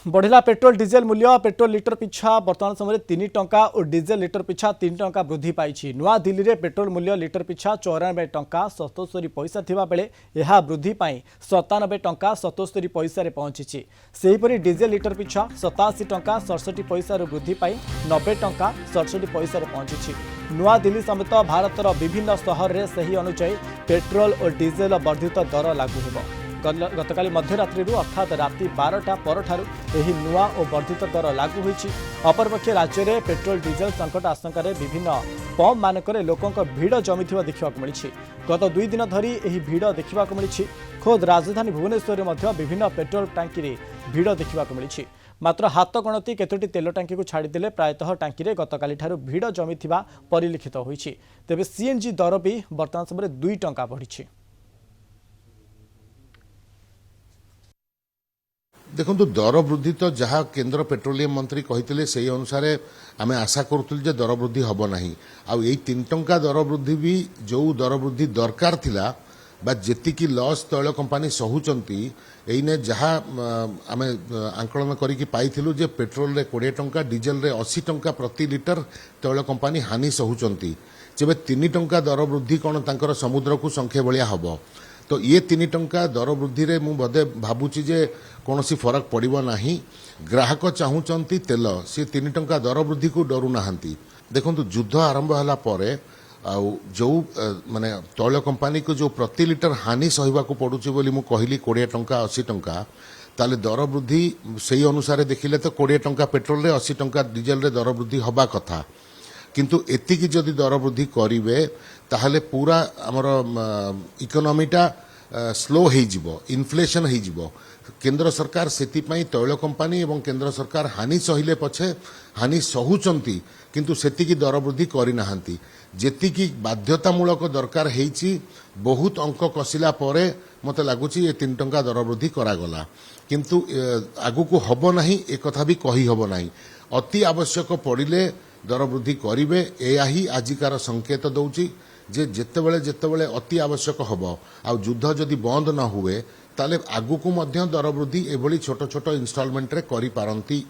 बढ़ला petrol diesel मूल्य petrol litre पिछा वर्तमान समय 3 टंका और डीजेल लिटर पिछा 3 टंका वृद्धि पाई। नुआ दिल्ली में पेट्रोल मूल्य लिटर पिछा 94 टंका 77 पैसा थिबा बेले यह वृद्धि पाई 97 टंका 77 पैसा पहुंची। सेहीपरि डीजेल लिटर पिछा 87 टंका 67 पैसा वृद्धि पाई 90 टंका 67 पैसा पहुंची। नुआ दिल्ली समेत भारतर विभिन्न सहर में सही अनुसार पेट्रोल और डीजेल वर्धित दर लागू होगा। गतकाली मध्यरात्रि अर्थात राति 12टा परठारु एही नुआ और वर्धित दर लागू होईछि। अपरपक्षे राज्य में पेट्रोल डीजेल संकट आशंका विभिन्न पंप मानकरे लोकों भीड़ जमिथिबा देखिबाकु मिलिछि। गत 2 दिन धरी एही भीड़ देखिबाकु मिलिछि। खोद राजधानी भुवनेश्वर में विभिन्न पेट्रोल टांकी रे भीड़ देखिबाकु मिलिछि। मात्र हाथ गणति केतोटी तेल टांकी को छाड़देले प्रायतः टांकी रे गतकाली ठारु भीड़ जमिथिबा परिलक्षित होईछि। तेबे सीएनजी दर भी वर्तमान समय 2 टंका बढ़िछि। देखो दर वृद्धि तो जहाँ केंद्र पेट्रोलियम मंत्री कही से अनुसार आम आशा करूँ दर वृद्धि हम ना आई 3 टंका दर वृद्धि भी जो दर वृद्धि दरकार थिला बा जेतिकी लॉस तैल कंपानी सहुचंती एने जहाँ आम आंकलन करिकी पाइथिलु जे पेट्रोल रे 20 टंका डीजेल रे 80 टंका प्रति लिटर तैल कंपानी हानि सहुचंती। जेबे 3 टंका दर वृद्धि कौन तांकर समुद्र को संख्या भलिया हबो तो ये 3 टंका दर वृद्धि रे मु बदे भाबुची जे कौनसी फरक पड़िबो नाही। ग्राहक चाहूचंती तेल सी 3 टंका दर वृद्धि को डरू नाहंती। देखंतु युद्ध आरंभ हला परे जो माने तैल कंपानी को जो प्रति लिटर हानि सहिबा को पड़ुची बोली मु कहली 20 टंका 80 टंका ताले दर वृद्धि सही अनुसार देखिले तो 20 टंका पेट्रोल रे 80 टंका डीजेल रे दर वृद्धि हबा कथा। किंतु एतिकी जदि दर वृद्धि करिवे ताहले पूरा हमर इकोनॉमीटा स्लो हो जिवो इन्फ्लेशन हो जिवो। केंद्र सरकार सेति पई तैल कंपानी एवं केंद्र सरकार हानि सहिले पछे हानि सहुचंती किंतु सेतिकी दर वृद्धि करि नाहंती। जेतिकी बाध्यतामूलक दरकार हेछि बहुत अंक कसिला परे मते लागुची ये 3 टंका दर वृद्धि करागला किंतु आगु को हबो नाही ए कथा भी कही हबो नाही। अति आवश्यक पड़िले दर वृद्धि करिवे एया ही आजिकार संकेत दउची जे जेतेबेले अति आवश्यक हबो आ युद्ध जदि बंद न हुए ताले आगु को मध्य दर वृद्धि एभली छोट छोट इन्स्टॉलमेंट रे करि पारंती।